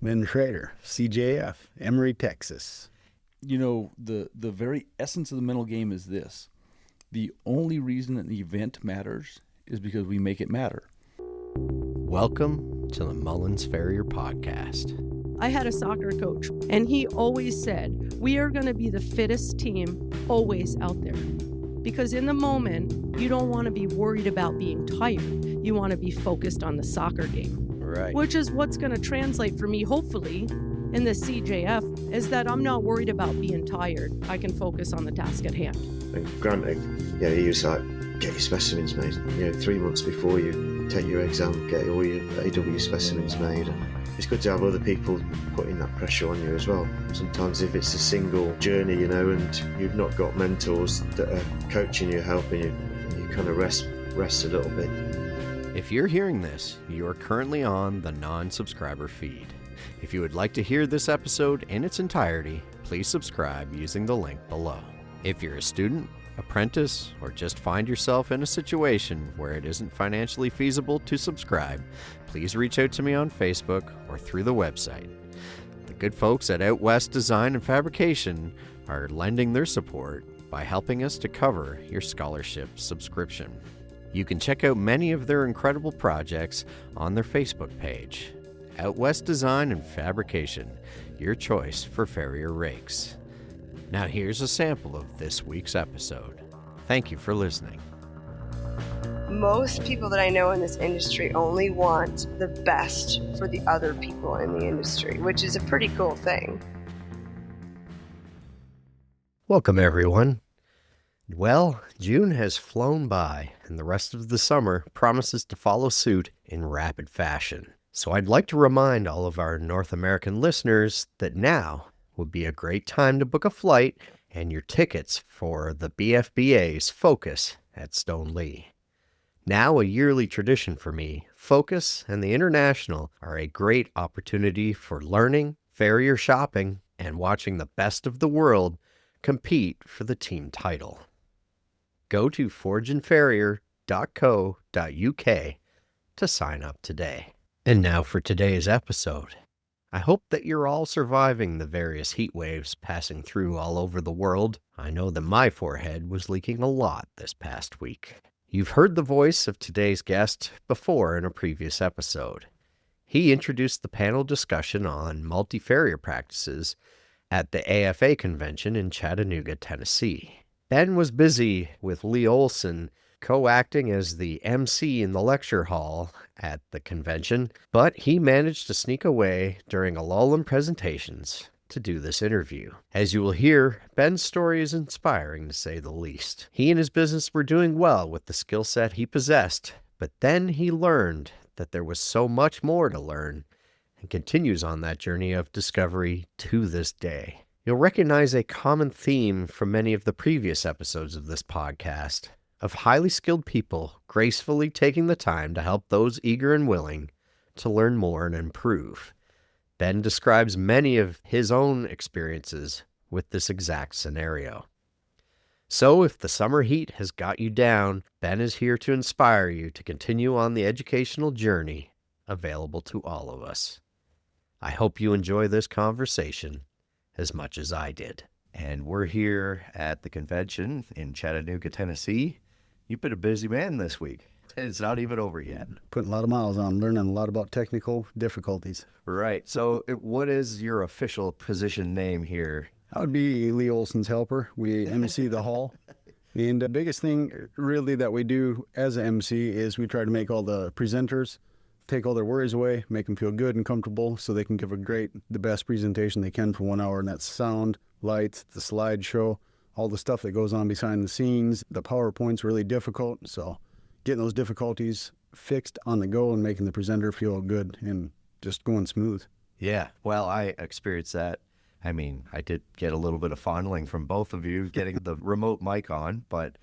Ben Schroeder CJF, Emory, Texas. You know, the very essence of the mental game is this. The only reason an event matters is because we make it matter. Welcome to the Mullins Farrier podcast. I had a soccer coach, and he always said, we are going to be the fittest team always out there. Because in the moment, you don't want to be worried about being tired. You want to be focused on the soccer game. Right. Which is what's going to translate for me, hopefully, in the CJF, is that I'm not worried about being tired. I can focus on the task at hand. And granted, you use like, get your specimens made. 3 months before you take your exam, get all your AW specimens made. It's good to have other people putting that pressure on you as well. Sometimes if it's a single journey, and you've not got mentors that are coaching you, helping you, you kind of rest a little bit. If you're hearing this, you are currently on the non-subscriber feed. If you would like to hear this episode in its entirety, please subscribe using the link below. If you're a student, apprentice, or just find yourself in a situation where it isn't financially feasible to subscribe, please reach out to me on Facebook or through the website. The good folks at Out West Design and Fabrication are lending their support by helping us to cover your scholarship subscription. You can check out many of their incredible projects on their Facebook page. Out West Design and Fabrication, your choice for Farrier rakes. Now here's a sample of this week's episode. Thank you for listening. Most people that I know in this industry only want the best for the other people in the industry, which is a pretty cool thing. Welcome, everyone. Well, June has flown by, and the rest of the summer promises to follow suit in rapid fashion. So I'd like to remind all of our North American listeners that now would be a great time to book a flight and your tickets for the BFBA's Focus at Stone Lee. Now a yearly tradition for me, Focus and the International are a great opportunity for learning, farrier shopping, and watching the best of the world compete for the team title. Go to forgeandfarrier.co.uk to sign up today. And now for today's episode. I hope that you're all surviving the various heat waves passing through all over the world. I know that my forehead was leaking a lot this past week. You've heard the voice of today's guest before in a previous episode. He introduced the panel discussion on multi-farrier practices at the AFA convention in Chattanooga, Tennessee. Ben was busy with Lee Olsen co-acting as the MC in the lecture hall at the convention, but he managed to sneak away during a lull in presentations to do this interview. As you will hear, Ben's story is inspiring to say the least. He and his business were doing well with the skill set he possessed, but then he learned that there was so much more to learn and continues on that journey of discovery to this day. You'll recognize a common theme from many of the previous episodes of this podcast of highly skilled people gracefully taking the time to help those eager and willing to learn more and improve. Ben describes many of his own experiences with this exact scenario. So if the summer heat has got you down, Ben is here to inspire you to continue on the educational journey available to all of us. I hope you enjoy this conversation as much as I did. And we're here at the convention in Chattanooga, Tennessee. You've been a busy man this week. It's not even over yet. Putting a lot of miles on, learning a lot about technical difficulties. Right. So what is your official position name here? I would be Lee Olsen's helper. We MC the hall. And the biggest thing really that we do as an MC is we try to make all the presenters take all their worries away, make them feel good and comfortable so they can give the best presentation they can for 1 hour. And that's sound, lights, the slideshow, all the stuff that goes on behind the scenes. The PowerPoint's really difficult, so getting those difficulties fixed on the go and making the presenter feel good and just going smooth. Yeah, well, I experienced that. I mean, I did get a little bit of fondling from both of you getting the remote mic on, but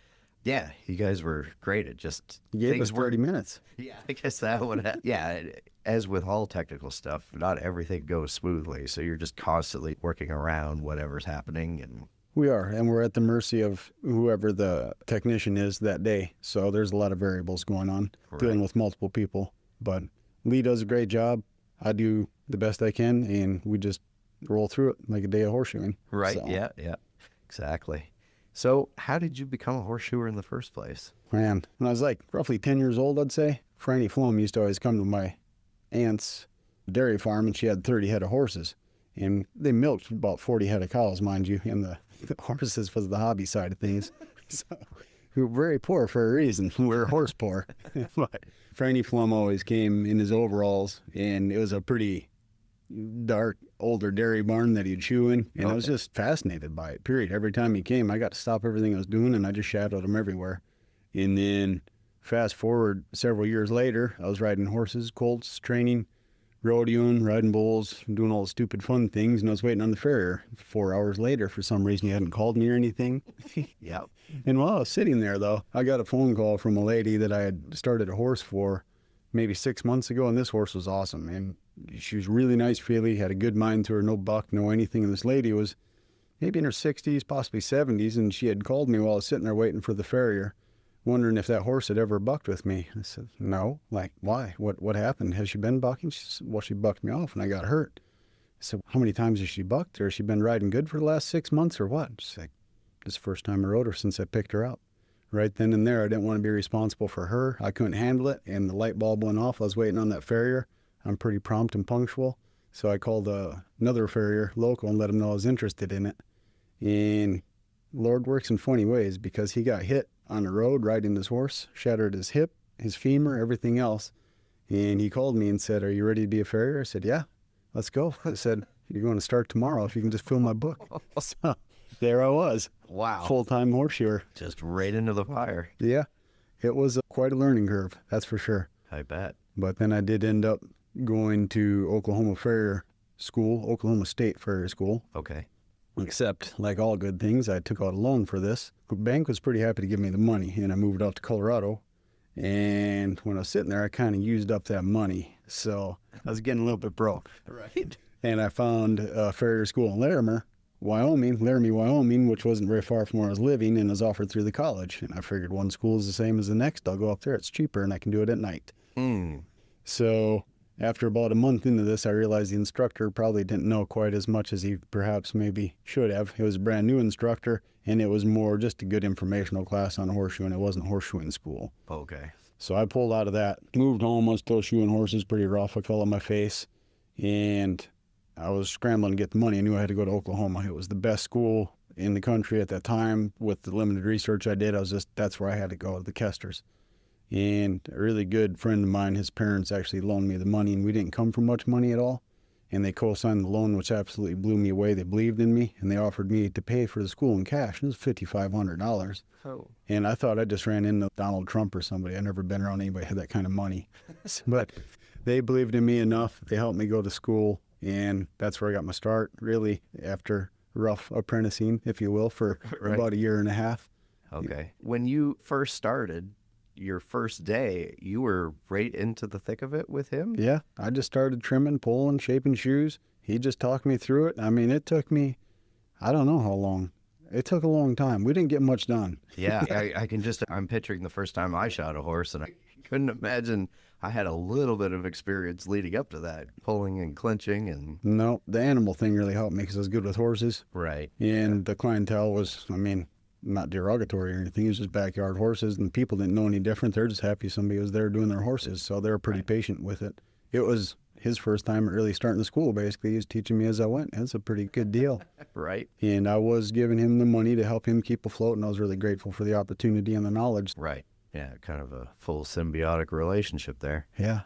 yeah, you guys were great at just... You gave us 30 minutes. Yeah, I guess that would have... Yeah, as with all technical stuff, not everything goes smoothly, so you're just constantly working around whatever's happening. And We are, and we're at the mercy of whoever the technician is that day. So there's a lot of variables going on, dealing with multiple people. But Lee does a great job. I do the best I can, and we just roll through it like a day of horseshoeing. Right. So, Yeah. Exactly. So how did you become a horseshoer in the first place? man, when I was like roughly 10 years old, I'd say, Franny Flom used to always come to my aunt's dairy farm, and she had 30 head of horses. And they milked about 40 head of cows, mind you, and the horses was the hobby side of things. So we were very poor for a reason. We were horse poor. But Franny Flom always came in his overalls, and it was a pretty dark, older dairy barn that he'd chew in, and I was just fascinated by it, period. Every time he came, I got to stop everything I was doing, and I just shadowed him everywhere. And then fast forward several years later, I was riding horses, colts, training, rodeoing, riding bulls, doing all the stupid fun things, and I was waiting on the farrier. 4 hours later, for some reason, he hadn't called me or anything. Yep. And while I was sitting there, though, I got a phone call from a lady that I had started a horse for maybe 6 months ago, and this horse was awesome. And she was really nice, feely, had a good mind to her, no buck, no anything. And this lady was maybe in her 60s, possibly 70s, and she had called me while I was sitting there waiting for the farrier, wondering if that horse had ever bucked with me. I said, no. Like, why? What happened? Has she been bucking? She said, well, she bucked me off and I got hurt. I said, how many times has she bucked, or has she been riding good for the last 6 months or what? She's like, this is the first time I rode her since I picked her up. Right then and there, I didn't want to be responsible for her. I couldn't handle it, and the light bulb went off. I was waiting on that farrier. I'm pretty prompt and punctual, so I called another farrier, local, and let him know I was interested in it. And Lord works in funny ways, because he got hit on the road riding his horse, shattered his hip, his femur, everything else. And he called me and said, are you ready to be a farrier? I said, yeah, let's go. I said, you're going to start tomorrow if you can just fill my book. So there I was. Wow. Full-time horseshoer. Just right into the fire. Yeah, it was quite a learning curve, that's for sure. I bet. But then I did end up going to Oklahoma Farrier School, Oklahoma State Farrier School. Okay. Except, like all good things, I took out a loan for this. The bank was pretty happy to give me the money, and I moved out to Colorado. And when I was sitting there, I kind of used up that money. So I was getting a little bit broke. Right. And I found a farrier school in Laramie, Wyoming, which wasn't very far from where I was living, and was offered through the college. And I figured one school is the same as the next. I'll go up there. It's cheaper, and I can do it at night. So after about a month into this, I realized the instructor probably didn't know quite as much as he perhaps maybe should have. It was a brand new instructor, and it was more just a good informational class on horseshoeing. It wasn't horseshoeing school. Okay. So I pulled out of that, moved home. I was still shoeing horses pretty rough. I fell on my face, and I was scrambling to get the money. I knew I had to go to Oklahoma. It was the best school in the country at that time. With the limited research I did, that's where I had to go, the Kesters. And a really good friend of mine, his parents actually loaned me the money, and we didn't come from much money at all. And they co-signed the loan, which absolutely blew me away. They believed in me, and they offered me to pay for the school in cash. It was $5,500. Oh. And I thought I just ran into Donald Trump or somebody. I'd never been around anybody who had that kind of money. But they believed in me enough. They helped me go to school, and that's where I got my start, really, after rough apprenticing, if you will, for about a year and a half. Okay. When you first started, your first day, you were right into the thick of it with him? Yeah, I just started trimming, pulling, shaping shoes. He just talked me through it. I mean, it took me, I don't know how long. It took a long time. We didn't get much done. Yeah, I'm picturing the first time I shot a horse, and I couldn't imagine I had a little bit of experience leading up to that, pulling and clinching and... No, the animal thing really helped me because I was good with horses. Right. And the clientele was, I mean, not derogatory or anything. It was just backyard horses, and people didn't know any different. They're just happy somebody was there doing their horses, so they were pretty patient with it. It was his first time really starting the school, basically. He was teaching me as I went. It's a pretty good deal. Right. And I was giving him the money to help him keep afloat, and I was really grateful for the opportunity and the knowledge. Right. Yeah, kind of a full symbiotic relationship there. Yeah.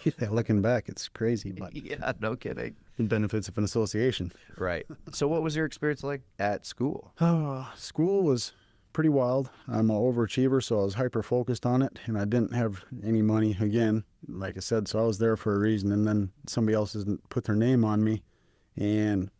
Yeah, looking back, it's crazy, but Yeah, no kidding. the benefits of an association. Right. So what was your experience like at school? School was pretty wild. I'm an overachiever, so I was hyper-focused on it, and I didn't have any money, again, like I said, so I was there for a reason, and then somebody else didn't put their name on me, and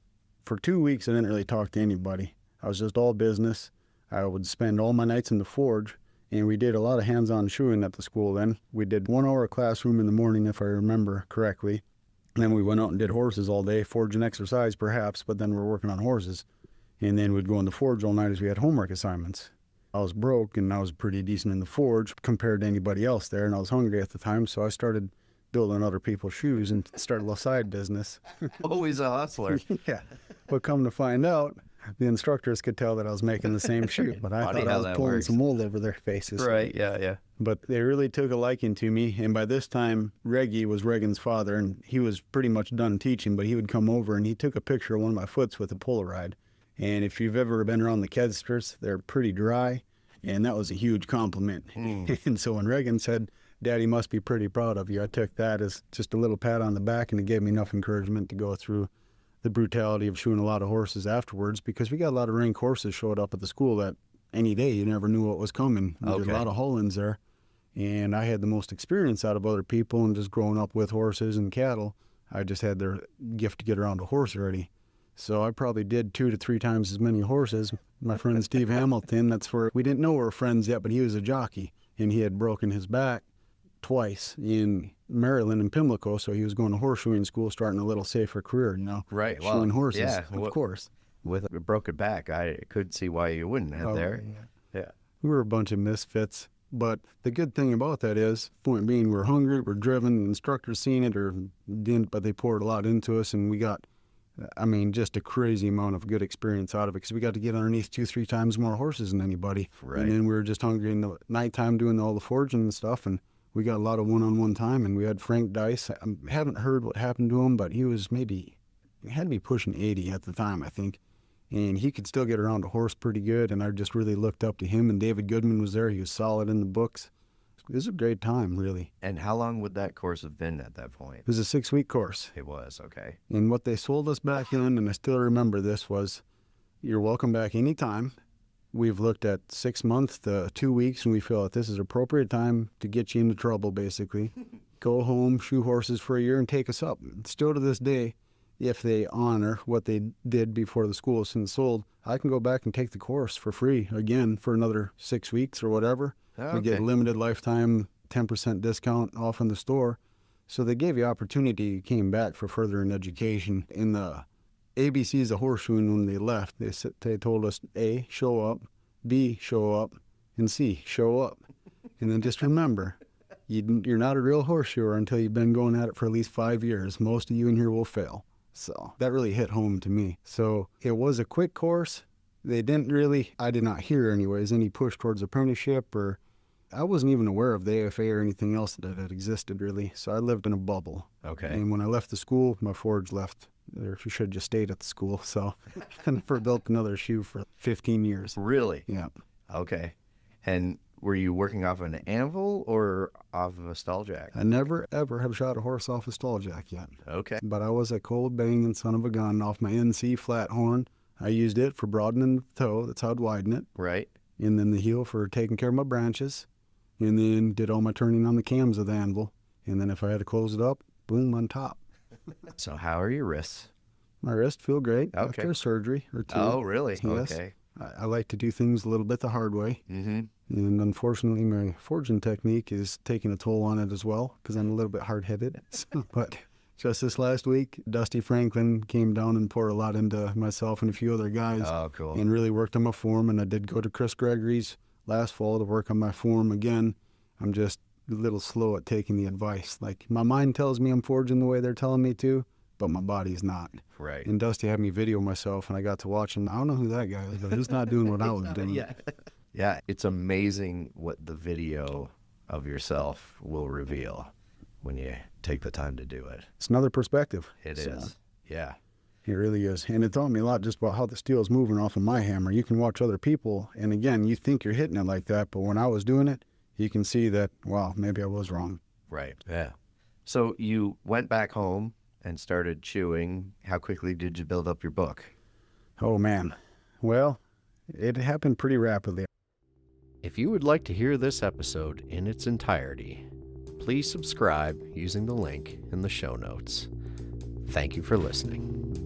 for 2 weeks, I didn't really talk to anybody. I was just all business. I would spend all my nights in the forge, and we did a lot of hands-on shoeing at the school then. We did 1 hour classroom in the morning, if I remember correctly. And then we went out and did horses all day, forge and exercise perhaps, but then we're working on horses. And then we'd go in the forge all night as we had homework assignments. I was broke, and I was pretty decent in the forge compared to anybody else there, and I was hungry at the time, so I started building other people's shoes and started a little side business. Always a hustler. Yeah. But come to find out, the instructors could tell that I was making the same shoe, but I Funny thought I how was that pulling works. some wool over their faces. Right, yeah. But they really took a liking to me, and by this time, Reggie was Reagan's father, and he was pretty much done teaching, but he would come over and he took a picture of one of my foots with a Polaroid. And if you've ever been around the Kedsters, they're pretty dry, and that was a huge compliment. And so when Reagan said, Daddy must be pretty proud of you, I took that as just a little pat on the back, and it gave me enough encouragement to go through the brutality of shoeing a lot of horses afterwards, because we got a lot of rank horses showed up at the school that any day you never knew what was coming. We did a lot of haul-ins there, and I had the most experience out of other people, and just growing up with horses and cattle, I just had their gift to get around a horse already. So I probably did 2 to 3 times as many horses. My friend Steve Hamilton, that's where we didn't know we were friends yet, but he was a jockey, and he had broken his back twice in Maryland and Pimlico, so he was going to horseshoeing school, starting a little safer career, Right, well, shoeing horses, yeah, of course. With a broken back, I could see why you wouldn't have there. Yeah. We were a bunch of misfits, but the good thing about that is, point being, we're hungry, we're driven, the instructors seen it or didn't, but they poured a lot into us, and we got, just a crazy amount of good experience out of it, because we got to get underneath 2-3 times more horses than anybody. Right. And then we were just hungry in the nighttime doing all the foraging and stuff, and we got a lot of one-on-one time, and we had Frank Dice. I haven't heard what happened to him, but he had to be pushing 80 at the time, I think. And he could still get around a horse pretty good, and I just really looked up to him. And David Goodman was there. He was solid in the books. It was a great time, really. And how long would that course have been at that point? It was a 6-week course. It was, okay. And what they sold us back in, and I still remember this, was you're welcome back anytime. We've looked at 6 months to 2 weeks, and we feel that this is appropriate time to get you into trouble, basically. Go home, shoe horses for a year, and take us up. Still to this day, if they honor what they did before the school was since sold, I can go back and take the course for free again for another 6 weeks or whatever. Okay. We get limited lifetime 10% discount off in the store. So they gave you opportunity. You came back for further in education. In the ABCs of horseshoeing, when they left, they told us, A, show up, B, show up, and C, show up. And then just remember, you're not a real horseshoer until you've been going at it for at least 5 years. Most of you in here will fail. So that really hit home to me. So it was a quick course. They didn't really, I did not hear anyways, any push towards apprenticeship, or I wasn't even aware of the AFA or anything else that had existed really. So I lived in a bubble. Okay. And when I left the school, my forge left. Or she should have just stayed at the school. So I never built another shoe for 15 years. Really? Yeah. Okay. And were you working off an anvil or off of a stall jack? I never, ever have shot a horse off a stall jack yet. Okay. But I was a cold banging son of a gun off my NC flat horn. I used it for broadening the toe. That's how I'd widen it. Right. And then the heel for taking care of my branches. And then did all my turning on the cams of the anvil. And then if I had to close it up, boom, on top. So how are your wrists? My wrist feel great Okay. after surgery or 2. Oh, really? Yes. Okay. I like to do things a little bit the hard way. Mm-hmm. And unfortunately, my forging technique is taking a toll on it as well, because I'm a little bit hard-headed. But just this last week, Dusty Franklin came down and poured a lot into myself and a few other guys. Oh, cool. And really worked on my form. And I did go to Chris Gregory's last fall to work on my form again. I'm just a little slow at taking the advice. Like, my mind tells me I'm forging the way they're telling me to, but my body's not. Right. And Dusty had me video myself, and I got to watch him. I don't know who that guy is, but he's not doing what I was doing. Yeah, it's amazing what the video of yourself will reveal when you take the time to do it. It's another perspective. It is. Yeah. It really is. And it taught me a lot just about how the steel's moving off of my hammer. You can watch other people, and again, you think you're hitting it like that, but when I was doing it, you can see that, wow, maybe I was wrong. Right. Yeah. So you went back home and started chewing. How quickly did you build up your book? Oh, man. Well, it happened pretty rapidly. If you would like to hear this episode in its entirety, please subscribe using the link in the show notes. Thank you for listening.